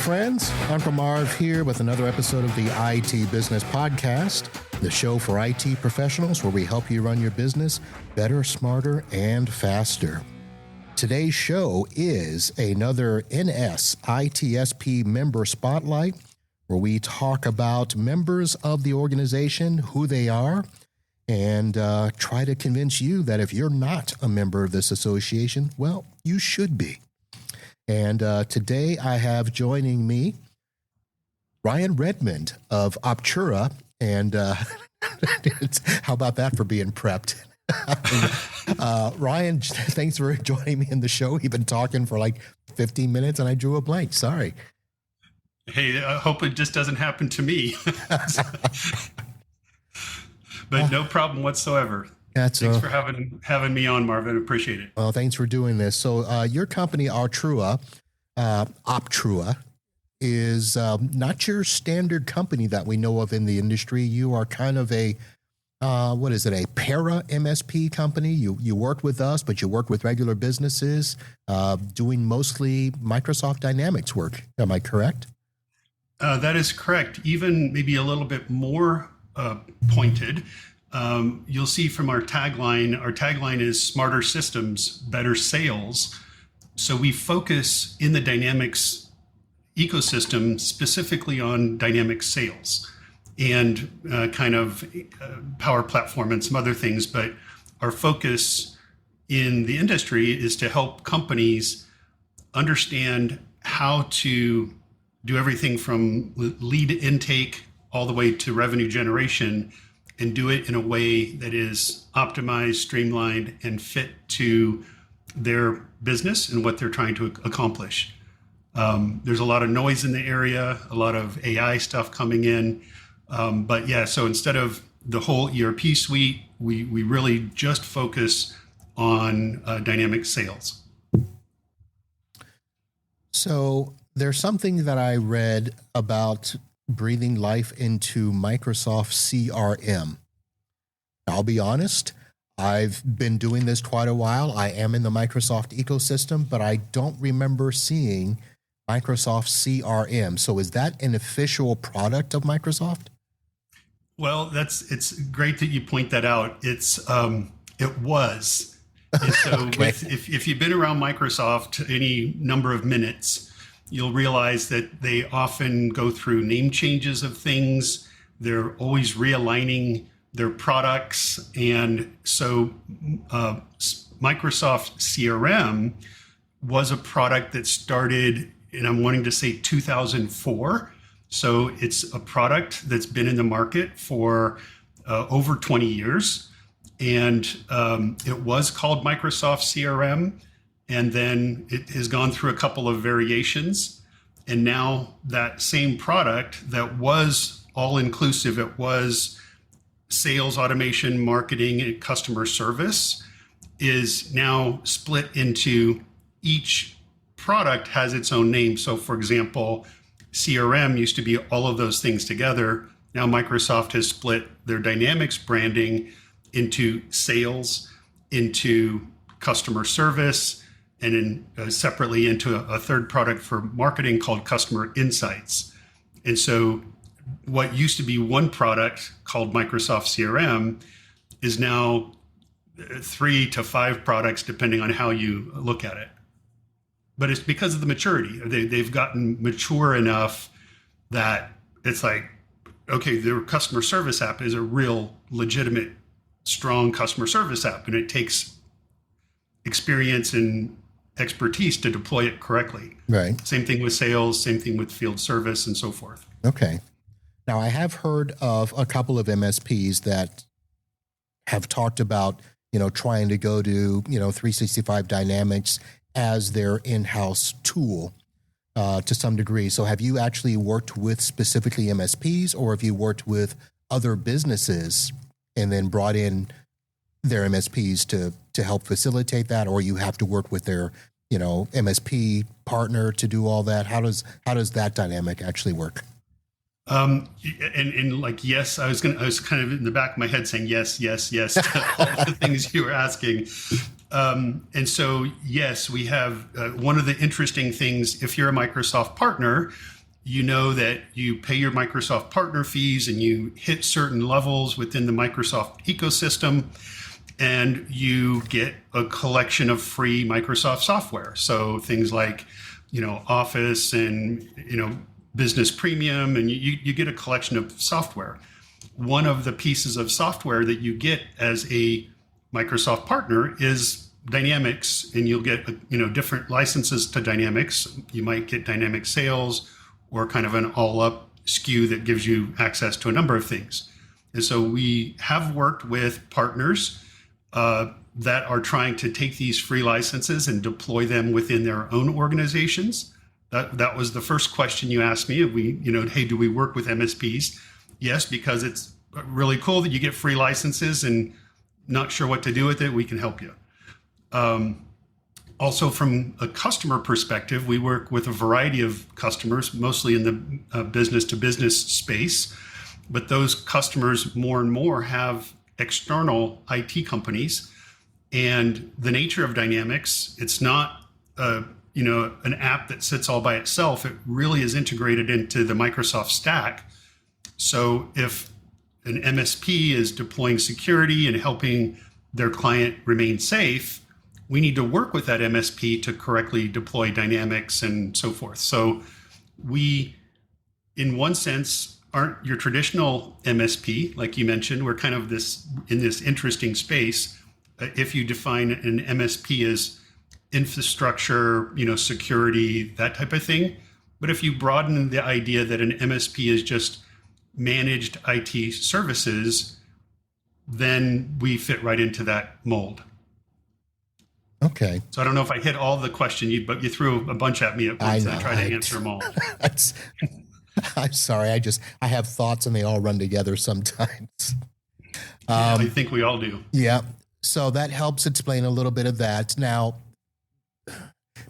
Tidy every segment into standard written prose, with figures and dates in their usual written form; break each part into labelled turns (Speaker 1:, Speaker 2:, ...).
Speaker 1: friends. Uncle Marv here with another episode of the IT Business Podcast, the show for IT professionals where we help you run your business better, smarter, and faster. Today's show is another NSITSP member spotlight where we talk about members of the organization, who they are, and try to convince you that if you're not a member of this association, well, you should be. And today I have joining me Ryan Redmond of Optrua. And how about that for being prepped? Ryan, thanks for joining me in the show. We've been talking for like 15 minutes and I drew a blank. Sorry.
Speaker 2: Hey, I hope it just doesn't happen to me. But no problem whatsoever. Thanks for having me on, Marvin. Appreciate it.
Speaker 1: Well, thanks for doing this. So your company, Optrua, is not your standard company that we know of in the industry. You are kind of a, a para MSP company. You work with us, but you work with regular businesses doing mostly Microsoft Dynamics work. Am I correct?
Speaker 2: That is correct. Even maybe a little bit more pointed. You'll see from our tagline is smarter systems, better sales. So we focus in the Dynamics ecosystem specifically on Dynamics sales and Power Platform and some other things. But our focus in the industry is to help companies understand how to do everything from lead intake all the way to revenue generation and do it in a way that is optimized, streamlined, and fit to their business and what they're trying to accomplish. There's a lot of noise in the area, a lot of AI stuff coming in. So instead of the whole ERP suite, we really just focus on dynamic sales.
Speaker 1: So there's something that I read about breathing life into Microsoft CRM. I'll be honest, I've been doing this quite a while. I am in the Microsoft ecosystem, but I don't remember seeing Microsoft CRM. So is that an official product of Microsoft?
Speaker 2: Well, it's great that you point that out. It was. And so
Speaker 1: Okay.
Speaker 2: if you've been around Microsoft any number of minutes, you'll realize that they often go through name changes of things. They're always realigning their products. And so Microsoft CRM was a product that started, and I'm wanting to say 2004. So it's a product that's been in the market for over 20 years. And it was called Microsoft CRM. And then it has gone through a couple of variations. And now that same product that was all inclusive, it was sales, automation, marketing, and customer service, is now split into each product has its own name. So for example, CRM used to be all of those things together. Now Microsoft has split their Dynamics branding into sales, into customer service, and then separately into a third product for marketing called Customer Insights. And so what used to be one product called Microsoft CRM is now 3 to 5 products, depending on how you look at it. But it's because of the maturity. They've gotten mature enough that it's like, okay, their customer service app is a real legitimate, strong customer service app, and it takes experience and expertise to deploy it correctly.
Speaker 1: Right.
Speaker 2: Same thing with sales, same thing with field service, and so forth.
Speaker 1: Okay. Now, I have heard of a couple of MSPs that have talked about, trying to go to, 365 Dynamics as their in-house tool to some degree. So have you actually worked with specifically MSPs, or have you worked with other businesses and then brought in their MSPs to help facilitate that, or you have to work with their, MSP partner to do all that? How does that dynamic actually work?
Speaker 2: And like, yes, I was kind of in the back of my head saying yes to all the things you were asking. And so, yes, we have one of the interesting things, if you're a Microsoft partner, you know that you pay your Microsoft partner fees and you hit certain levels within the Microsoft ecosystem, and you get a collection of free Microsoft software. So things like, Office and, Business Premium, and you get a collection of software. One of the pieces of software that you get as a Microsoft partner is Dynamics, and you'll get, different licenses to Dynamics. You might get Dynamic Sales or kind of an all-up SKU that gives you access to a number of things. And so we have worked with partners that are trying to take these free licenses and deploy them within their own organizations. That was the first question you asked me. Hey, do we work with MSPs? Yes, because it's really cool that you get free licenses and not sure what to do with it. We can help you. Also, from a customer perspective, we work with a variety of customers, mostly in the business-to-business space. But those customers more and more have external IT companies. And the nature of Dynamics, it's not an app that sits all by itself. It really is integrated into the Microsoft stack. So if an MSP is deploying security and helping their client remain safe, we need to work with that MSP to correctly deploy Dynamics and so forth. So we, in one sense, aren't your traditional MSP, like you mentioned. We're kind of in this interesting space. If you define an MSP as infrastructure, security, that type of thing. But if you broaden the idea that an MSP is just managed IT services, then we fit right into that mold.
Speaker 1: Okay.
Speaker 2: So I don't know if I hit all the question, but you threw a bunch at me at once, and I tried to answer them all.
Speaker 1: I'm sorry. I have thoughts and they all run together sometimes.
Speaker 2: I think we all do.
Speaker 1: Yeah. So that helps explain a little bit of that. Now,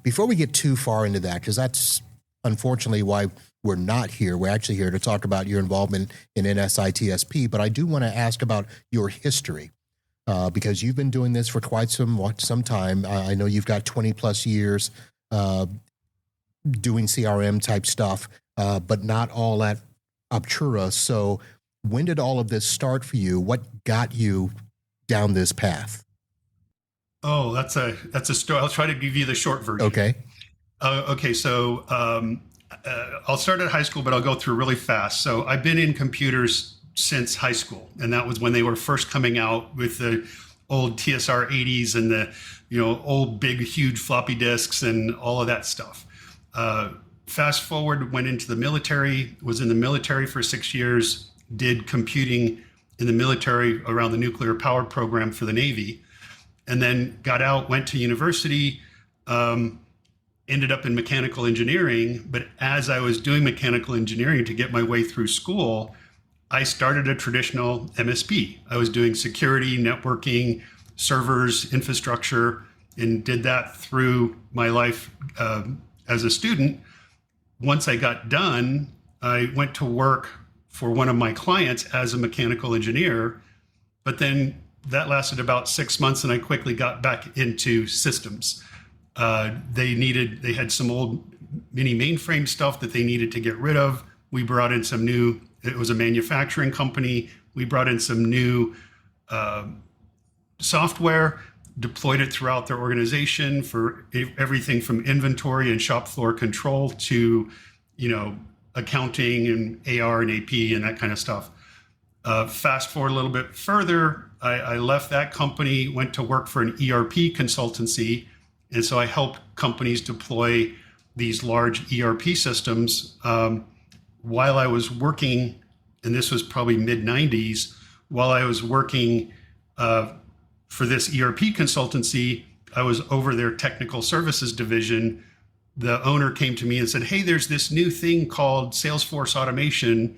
Speaker 1: before we get too far into that, because that's unfortunately why we're not here. We're actually here to talk about your involvement in NSITSP, but I do want to ask about your history. Because you've been doing this for quite some time. I know you've got 20 plus years doing CRM type stuff, but not all at Optrua. So when did all of this start for you? What got you down this path?
Speaker 2: Oh, that's a story. I'll try to give you the short version.
Speaker 1: Okay.
Speaker 2: So I'll start at high school, but I'll go through really fast. So I've been in computers since high school, and that was when they were first coming out with the old TSR 80s and the old big huge floppy disks and all of that stuff. Fast forward, went into the military, was in the military for 6 years, did computing in the military around the nuclear power program for the Navy, and then got out, went to university, ended up in mechanical engineering. But as I was doing mechanical engineering to get my way through school, I started a traditional MSP. I was doing security, networking, servers, infrastructure, and did that through my life as a student. Once I got done, I went to work for one of my clients as a mechanical engineer, but then that lasted about 6 months, and I quickly got back into systems. They had some old mini mainframe stuff that they needed to get rid of. We brought in some new. It was a manufacturing company. We brought in some new software, deployed it throughout their organization for everything from inventory and shop floor control to, accounting and AR and AP and that kind of stuff. Fast forward a little bit further, I left that company, went to work for an ERP consultancy. And so I help companies deploy these large ERP systems. While I was working, and this was probably mid-90s, while I was working for this ERP consultancy, I was over their technical services division. The owner came to me and said, "Hey, there's this new thing called Salesforce automation.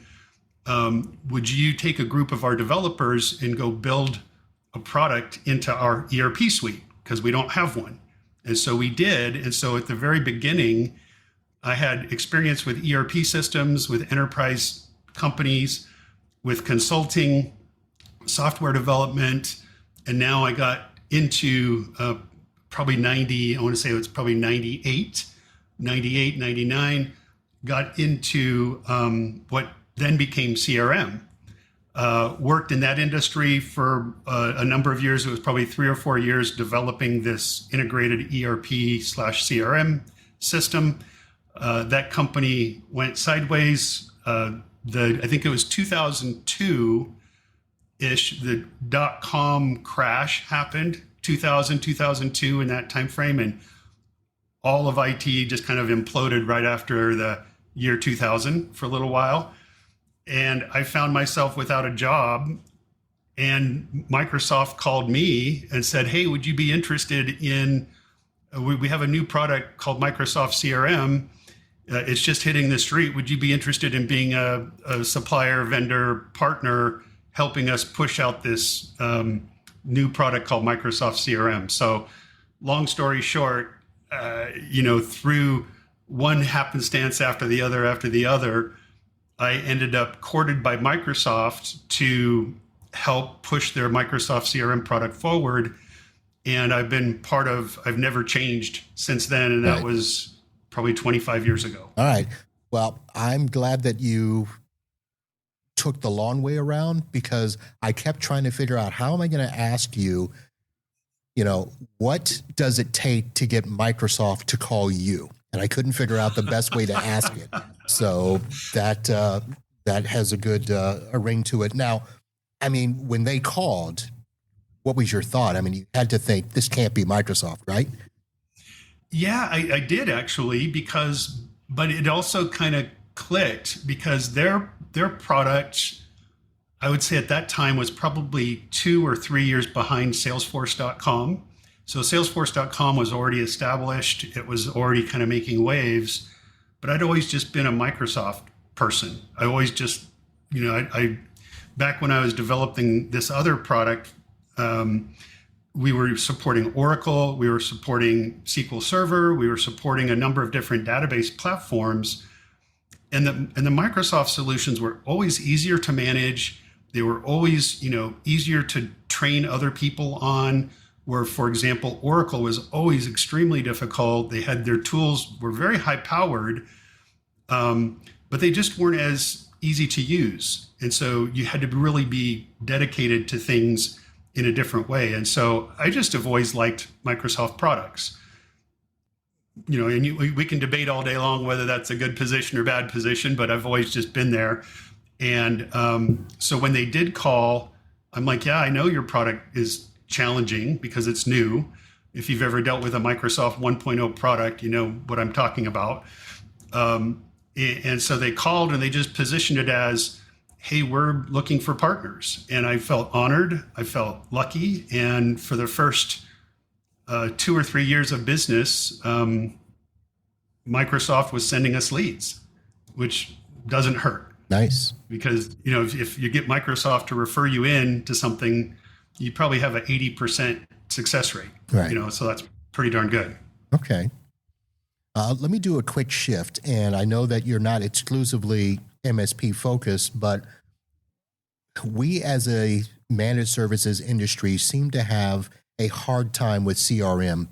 Speaker 2: Would you take a group of our developers and go build a product into our ERP suite? Because we don't have one." And so we did. And so at the very beginning, I had experience with ERP systems, with enterprise companies, with consulting, software development. And now I got into probably 90, I want to say it's probably 98, 99. got into what then became CRM. Worked in that industry for a number of years. It was probably 3 or 4 years developing this integrated ERP/CRM system. That company went sideways. I think it was 2002-ish, the dot-com crash happened, 2000, 2002 in that time frame. And all of IT just kind of imploded right after the year 2000 for a little while. And I found myself without a job, and Microsoft called me and said, hey, would you be interested in, we have a new product called Microsoft CRM. It's just hitting the street. Would you be interested in being a supplier, vendor, partner, helping us push out this new product called Microsoft CRM? So long story short, through one happenstance after the other, I ended up courted by Microsoft to help push their Microsoft CRM product forward. And I've never changed since then. And that was probably 25 years ago.
Speaker 1: All right. Well, I'm glad that you took the long way around, because I kept trying to figure out, how am I going to ask you, what does it take to get Microsoft to call you? And I couldn't figure out the best way to ask it. So that has a good a ring to it. Now, I mean, when they called, what was your thought? I mean, you had to think, this can't be Microsoft, right?
Speaker 2: Yeah, I did actually, but it also kind of clicked, because their product, I would say at that time, was probably 2 or 3 years behind Salesforce.com. So Salesforce.com was already established. It was already kind of making waves, but I'd always just been a Microsoft person. I always just, I back when I was developing this other product, we were supporting Oracle, we were supporting SQL Server, we were supporting a number of different database platforms. And the Microsoft solutions were always easier to manage. They were always, easier to train other people on. Where, for example, Oracle was always extremely difficult. Their tools were very high powered, but they just weren't as easy to use. And so you had to really be dedicated to things in a different way. And so I just have always liked Microsoft products. And we can debate all day long whether that's a good position or bad position, but I've always just been there. And so when they did call, I'm like, yeah, I know your product is challenging because it's new. If you've ever dealt with a Microsoft 1.0 product, you know what I'm talking about. And so they called and they just positioned it as, hey, we're looking for partners. And I felt honored. I felt lucky. And for the first 2 or 3 years of business, Microsoft was sending us leads, which doesn't hurt.
Speaker 1: Nice.
Speaker 2: Because, if you get Microsoft to refer you in to something, you probably have an 80% success rate,
Speaker 1: right?
Speaker 2: So that's pretty darn good.
Speaker 1: Okay. Let me do a quick shift. And I know that you're not exclusively MSP focused, but we as a managed services industry seem to have a hard time with CRM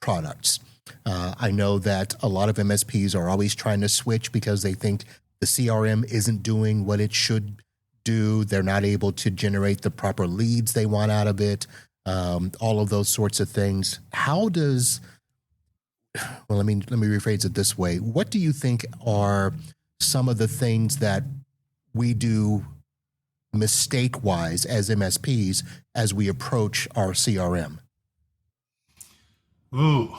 Speaker 1: products. I know that a lot of MSPs are always trying to switch because they think the CRM isn't doing what it should do. They're not able to generate the proper leads they want out of it. All of those sorts of things. Let me rephrase it this way. What do you think are some of the things that we do mistake-wise as MSPs as we approach our CRM?
Speaker 2: Ooh,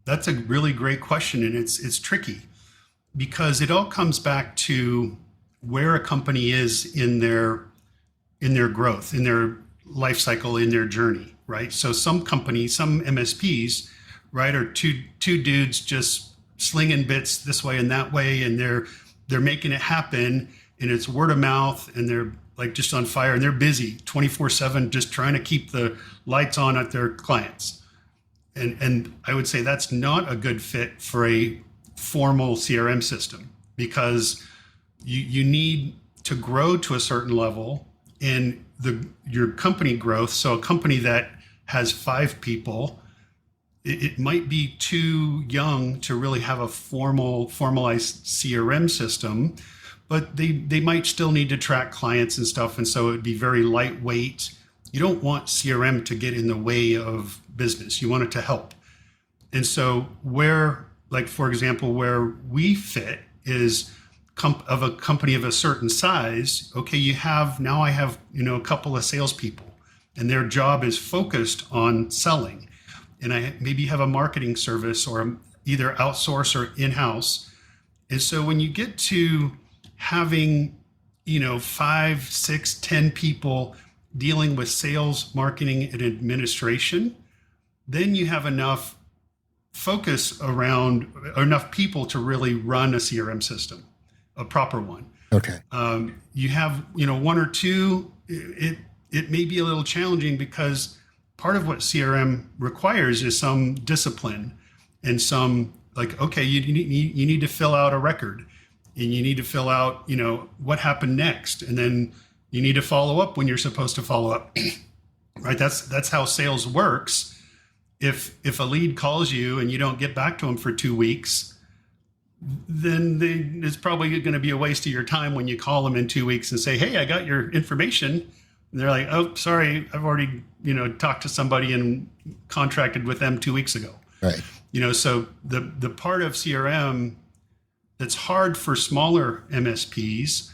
Speaker 2: that's a really great question, and it's tricky because it all comes back to where a company is in their growth, in their life cycle, in their journey, right? So some companies, some MSPs, right, are two dudes just slinging bits this way and that way, and they're making it happen, and it's word of mouth, and they're like just on fire, and they're busy 24/7 just trying to keep the lights on at their clients. And I would say that's not a good fit for a formal CRM system, because you need to grow to a certain level in your company growth. So a company that has 5 people, it might be too young to really have a formalized CRM system, but they might still need to track clients and stuff. And so it'd be very lightweight. You don't want CRM to get in the way of business. You want it to help. And so for example, where we fit is of a company of a certain size. Okay, I have a couple of salespeople, and their job is focused on selling. And I maybe have a marketing service or either outsource or in-house. And so when you get to having, 5, 6, 10 people dealing with sales, marketing, and administration, then you have enough focus around enough people to really run a CRM system, a proper one.
Speaker 1: Okay.
Speaker 2: You have, one or two, it may be a little challenging because part of what CRM requires is some discipline and some you need to fill out a record, and you need to fill out, what happened next. And then you need to follow up when you're supposed to follow up, right? That's how sales works. If a lead calls you and you don't get back to them for 2 weeks, then it's probably going to be a waste of your time when you call them in 2 weeks and say, hey, I got your information. And they're like, oh, sorry, I've already, talked to somebody and contracted with them 2 weeks ago.
Speaker 1: Right.
Speaker 2: So the part of CRM that's hard for smaller MSPs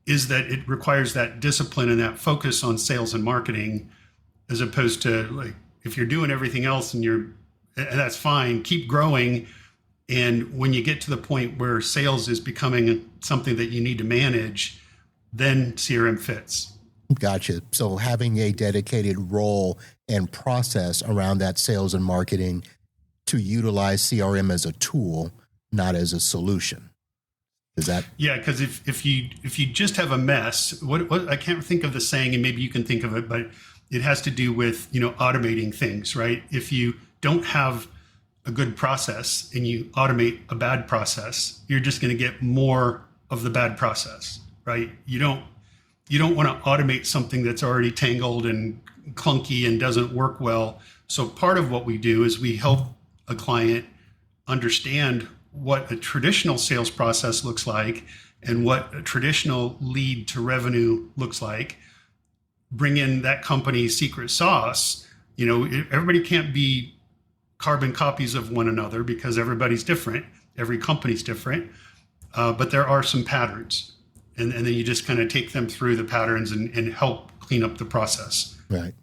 Speaker 2: is that it requires that discipline and that focus on sales and marketing, as opposed to if you're doing everything else and that's fine, keep growing. And when you get to the point where sales is becoming something that you need to manage, then CRM fits.
Speaker 1: Gotcha. So having a dedicated role and process around that sales and marketing to utilize CRM as a tool, not as a solution. Is that?
Speaker 2: Yeah, because if you just have a mess, what I can't think of the saying, and maybe you can think of it, but it has to do with automating things, right? If you don't have a good process and you automate a bad process, you're just going to get more of the bad process, right? You don't want to automate something that's already tangled and clunky and doesn't work well. So part of what we do is we help a client understand what a traditional sales process looks like and what a traditional lead to revenue looks like. Bring in that company's secret sauce. Everybody can't be carbon copies of one another because everybody's different. Every company's different. But there are some patterns. And then you just kind of take them through the patterns and help clean up the process.
Speaker 1: Right.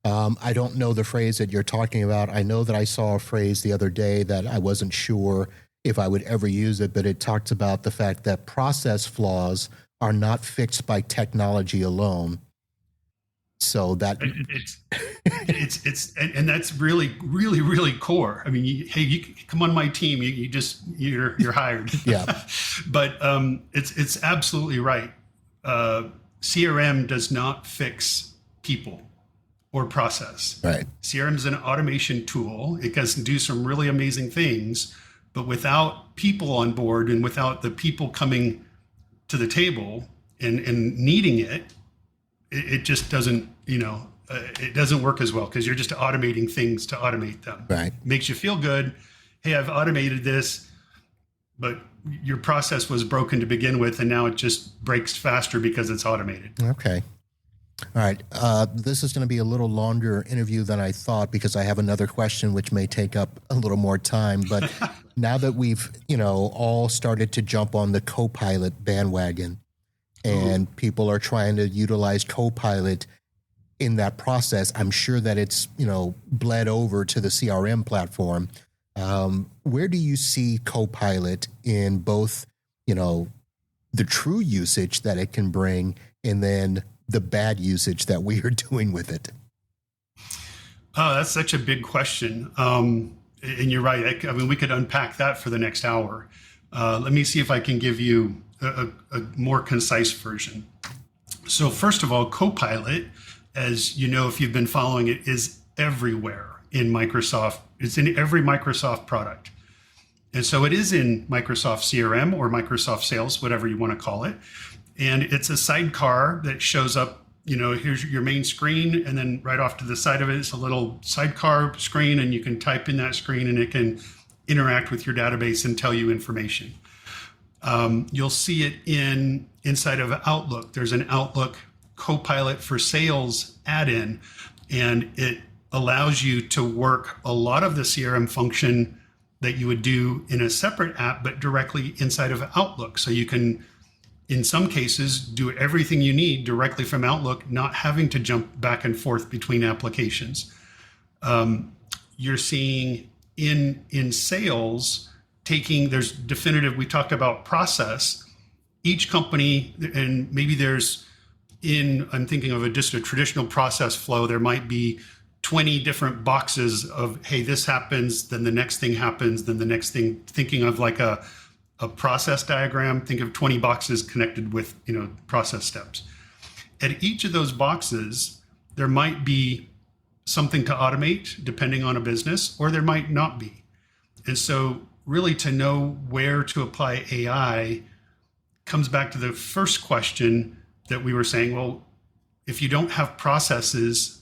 Speaker 1: I don't know the phrase that you're talking about. I know that I saw a phrase the other day that I wasn't sure if I would ever use it, but it talks about the fact that process flaws are not fixed by technology alone. So that
Speaker 2: and that's really, really, really core. I mean, you come on my team. You're hired.
Speaker 1: Yeah.
Speaker 2: But it's absolutely right. CRM does not fix people or process.
Speaker 1: Right.
Speaker 2: CRM is an automation tool. It can do some really amazing things, but without people on board and without the people coming to the table and needing it, it just doesn't, it doesn't work as well because you're just automating things to automate them.
Speaker 1: Right.
Speaker 2: Makes you feel good. Hey, I've automated this, but your process was broken to begin with, and now it just breaks faster because it's automated.
Speaker 1: Okay. All right. This is going to be a little longer interview than I thought because I have another question which may take up a little more time. But now that we've, all started to jump on the Copilot bandwagon and people are trying to utilize Copilot in that process, I'm sure that it's, bled over to the CRM platform. Where do you see Copilot in both, the true usage that it can bring and then the bad usage that we are doing with it?
Speaker 2: Oh, that's such a big question. And you're right. I mean, we could unpack that for the next hour. Let me see if I can give you a more concise version. So first of all, Copilot, as you know, if you've been following it, is everywhere in Microsoft. It's in every Microsoft product. And so it is in Microsoft CRM or Microsoft Sales, whatever you want to call it. And it's a sidecar that shows up, here's your main screen, and then right off to the side of it is a little sidecar screen, and you can type in that screen and it can interact with your database and tell you information. You'll see it inside of Outlook. There's an Outlook Copilot for Sales add-in, and it allows you to work a lot of the CRM function that you would do in a separate app, but directly inside of Outlook. So you can, in some cases, do everything you need directly from Outlook, not having to jump back and forth between applications. You're seeing in sales, there's definitive, we talked about process. Each company, and maybe I'm thinking of just a traditional process flow, there might be 20 different boxes of, hey, this happens, then the next thing happens, then the next thing, thinking of like a process diagram, think of 20 boxes connected with, process steps. At each of those boxes, there might be something to automate depending on a business, or there might not be. And so really to know where to apply AI comes back to the first question that we were saying, well, if you don't have processes,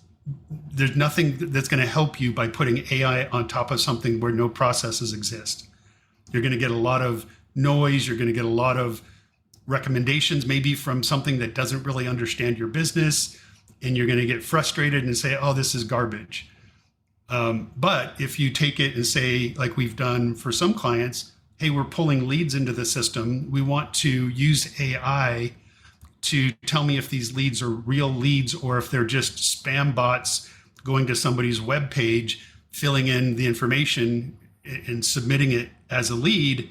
Speaker 2: there's nothing that's going to help you by putting AI on top of something where no processes exist. You're going to get a lot of noise. You're going to get a lot of recommendations, maybe from something that doesn't really understand your business, and you're going to get frustrated and say, oh, this is garbage. But if you take it and say, like we've done for some clients, hey, we're pulling leads into the system. We want to use AI to tell me if these leads are real leads or if they're just spam bots going to somebody's web page, filling in the information and submitting it as a lead.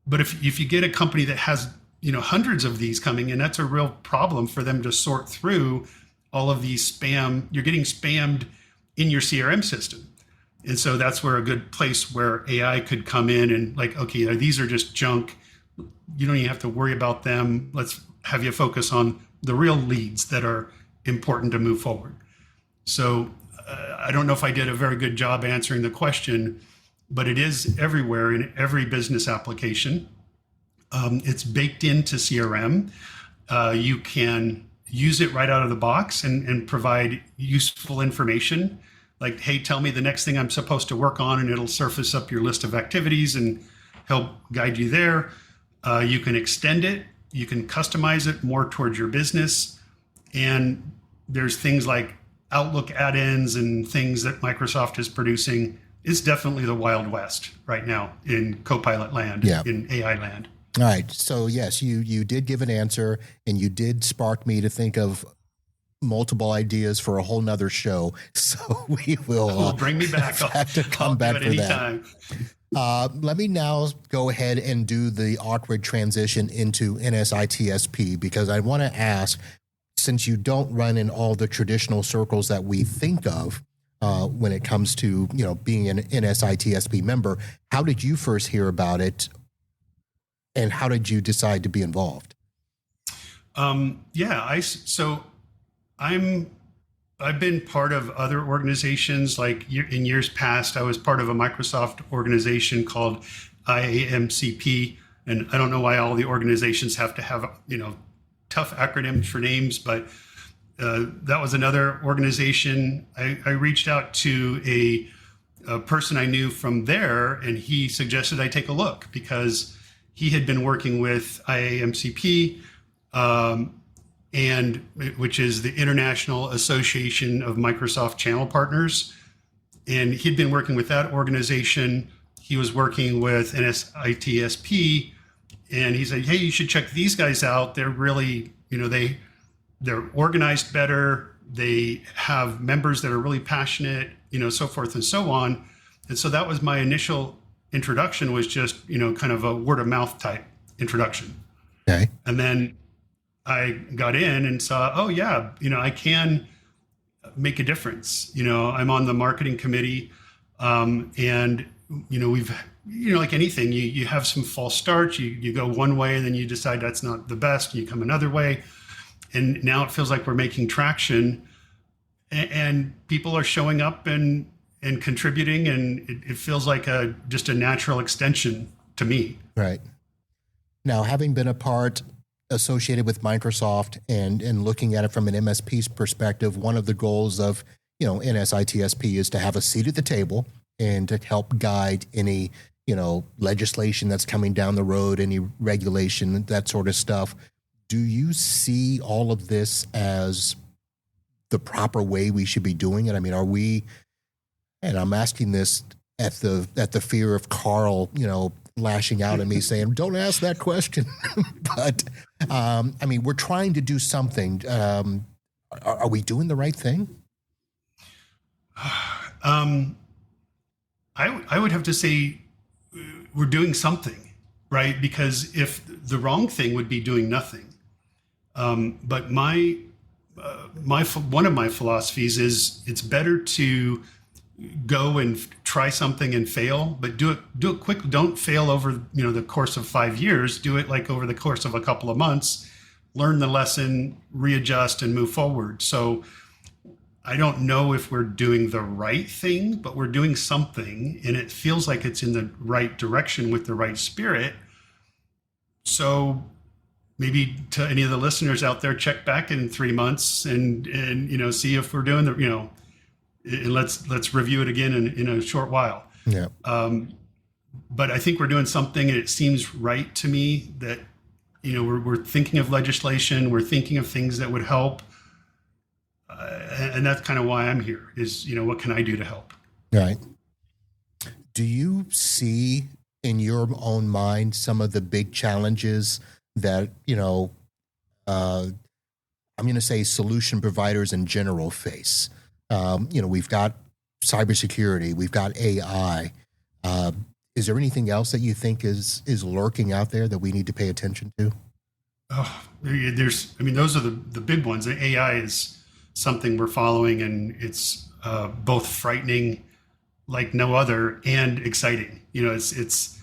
Speaker 2: But if you get a company that has hundreds of these coming in, that's a real problem for them to sort through all of these spam. You're getting spammed in your CRM system. And so that's where a good place where AI could come in and like, okay, these are just junk. You don't even have to worry about them. Let's have you focus on the real leads that are important to move forward. So I don't know if I did a very good job answering the question, but it is everywhere in every business application. It's baked into CRM. You can use it right out of the box and provide useful information. Like, hey, tell me the next thing I'm supposed to work on, and it'll surface up your list of activities and help guide you there. You can extend it. You can customize it more towards your business. And there's things like Outlook add-ins and things that Microsoft is producing. It's definitely the Wild West right now in Copilot land, in AI land.
Speaker 1: All right. So yes, you did give an answer, and you did spark me to think of multiple ideas for a whole nother show. So we will
Speaker 2: bring me back.
Speaker 1: I'll have to come back for
Speaker 2: anytime.
Speaker 1: That. Let me now go ahead and do the awkward transition into NSITSP, because I want to ask, since you don't run in all the traditional circles that we think of when it comes to being an NSITSP member, how did you first hear about it, and how did you decide to be involved?
Speaker 2: I've been part of other organizations. Like in years past, I was part of a Microsoft organization called IAMCP. And I don't know why all the organizations have to have, tough acronyms for names, but that was another organization. I reached out to a person I knew from there, and he suggested I take a look because he had been working with IAMCP, and which is the International Association of Microsoft Channel Partners. And he'd been working with that organization. He was working with NSITSP, and he said, hey, you should check these guys out. They're really, they're organized better. They have members that are really passionate, so forth and so on. And so that was my initial introduction, was just, kind of a word of mouth type introduction.
Speaker 1: Okay.
Speaker 2: And then I got in and saw, oh yeah, I can make a difference. I'm on the marketing committee, and we've, like anything, you have some false starts. You go one way, and then you decide that's not the best, and you come another way, and now it feels like we're making traction, and people are showing up and contributing, and it feels like just a natural extension to me.
Speaker 1: Right. Now, having been a part associated with Microsoft and looking at it from an MSP's perspective, one of the goals of, NSITSP is to have a seat at the table and to help guide any, legislation that's coming down the road, any regulation, that sort of stuff. Do you see all of this as the proper way we should be doing it? I mean, are we, and I'm asking this at the fear of Carl, lashing out at me saying, don't ask that question. But, I mean, we're trying to do something. Are we doing the right thing?
Speaker 2: I would have to say we're doing something, right? Because if the wrong thing would be doing nothing. But one of my philosophies is it's better to go and try something and fail, but do it quick. Don't fail over, the course of 5 years. Do it like over the course of a couple of months, learn the lesson, readjust, and move forward. So I don't know if we're doing the right thing, but we're doing something, and it feels like it's in the right direction with the right spirit. So maybe to any of the listeners out there, check back in 3 months and see if we're doing and let's review it again in a short while.
Speaker 1: Yeah.
Speaker 2: But I think we're doing something, and it seems right to me that, we're thinking of legislation, we're thinking of things that would help. And that's kind of why I'm here is, what can I do to help?
Speaker 1: Right. Do you see in your own mind some of the big challenges that, I'm going to say solution providers in general face? We've got cybersecurity, we've got AI. Is there anything else that you think is lurking out there that we need to pay attention to?
Speaker 2: Oh, those are the big ones. The AI is something we're following, and it's both frightening like no other and exciting. It's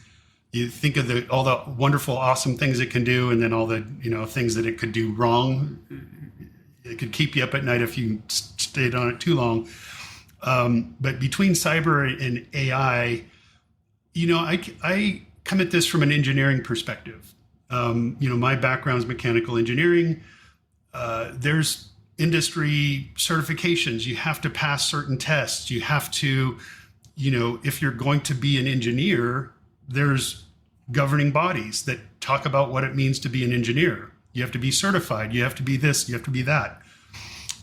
Speaker 2: you think of all the wonderful, awesome things it can do, and then all the things that it could do wrong. It could keep you up at night if you stayed on it too long. But between cyber and AI, I come at this from an engineering perspective. My background is mechanical engineering. There's industry certifications. You have to pass certain tests. You have to, if you're going to be an engineer, there's governing bodies that talk about what it means to be an engineer. You have to be certified. You have to be this. You have to be that.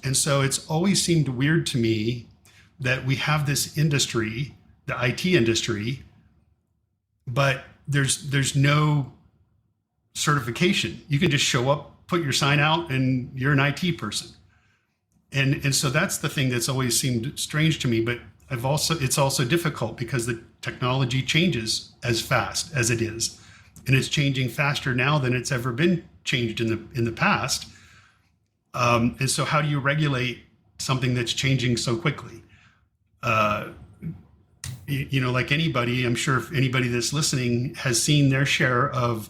Speaker 2: And so it's always seemed weird to me that we have this industry, the IT industry, but there's no certification. You can just show up, put your sign out, and you're an IT person. And so that's the thing that's always seemed strange to me. But it's also difficult because the technology changes as fast as it is, and it's changing faster now than it's ever been changed in the past. And so how do you regulate something that's changing so quickly? Like anybody, I'm sure if anybody that's listening has seen their share of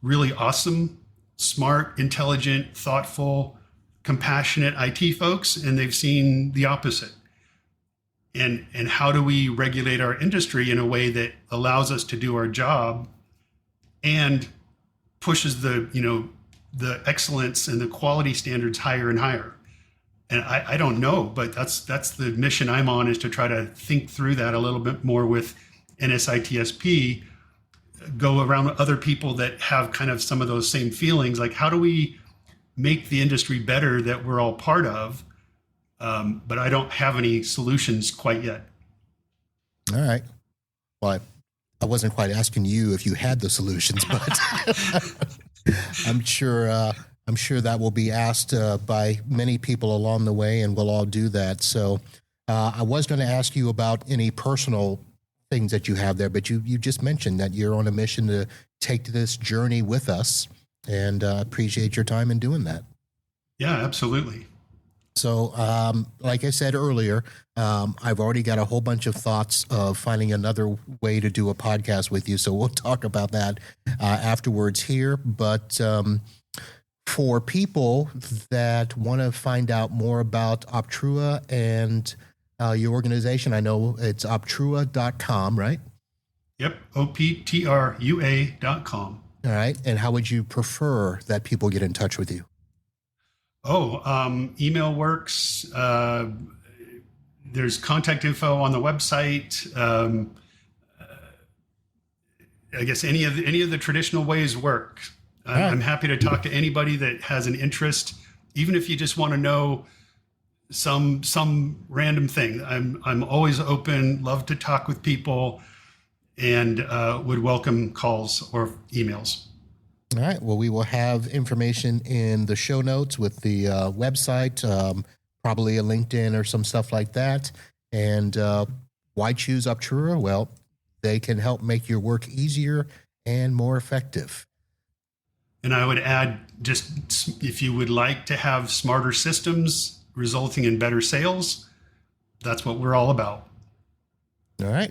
Speaker 2: really awesome, smart, intelligent, thoughtful, compassionate IT folks, and they've seen the opposite. And how do we regulate our industry in a way that allows us to do our job and pushes the excellence and the quality standards higher and higher? And I don't know, but that's the mission I'm on, is to try to think through that a little bit more with NSITSP, go around with other people that have kind of some of those same feelings. Like, how do we make the industry better that we're all part of? But I don't have any solutions quite yet.
Speaker 1: All right. Well, I wasn't quite asking you if you had the solutions, but I'm sure that will be asked by many people along the way, and we'll all do that. So I was going to ask you about any personal things that you have there, but you just mentioned that you're on a mission to take this journey with us, and appreciate your time in doing that.
Speaker 2: Yeah, absolutely.
Speaker 1: So, like I said earlier, I've already got a whole bunch of thoughts of finding another way to do a podcast with you. So we'll talk about that afterwards here. But for people that want to find out more about Optrua and your organization, I know it's optrua.com, right?
Speaker 2: Yep, OPTRUA.com.
Speaker 1: All right. And how would you prefer that people get in touch with you?
Speaker 2: Email works. There's contact info on the website. I guess any of the traditional ways work. I'm happy to talk to anybody that has an interest, even if you just want to know some random thing. I'm always open, love to talk with people, and would welcome calls or emails.
Speaker 1: All right. Well, we will have information in the show notes with the website, probably a LinkedIn or some stuff like that. And why choose Optrua? Well, they can help make your work easier and more effective.
Speaker 2: And I would add, just if you would like to have smarter systems resulting in better sales, that's what we're all about.
Speaker 1: All right.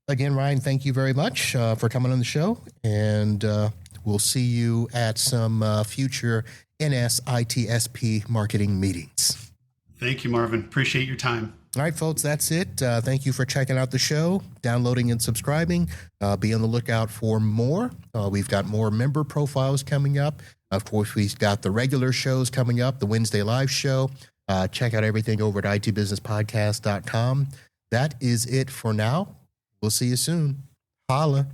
Speaker 1: Again, Ryan, thank you very much for coming on the show. And we'll see you at some future NSITSP marketing meetings.
Speaker 2: Thank you, Marvin. Appreciate your time.
Speaker 1: All right, folks, that's it. Thank you for checking out the show, downloading and subscribing. Be on the lookout for more. We've got more member profiles coming up. Of course, we've got the regular shows coming up, the Wednesday live show. Check out everything over at itbusinesspodcast.com. That is it for now. We'll see you soon. Holla.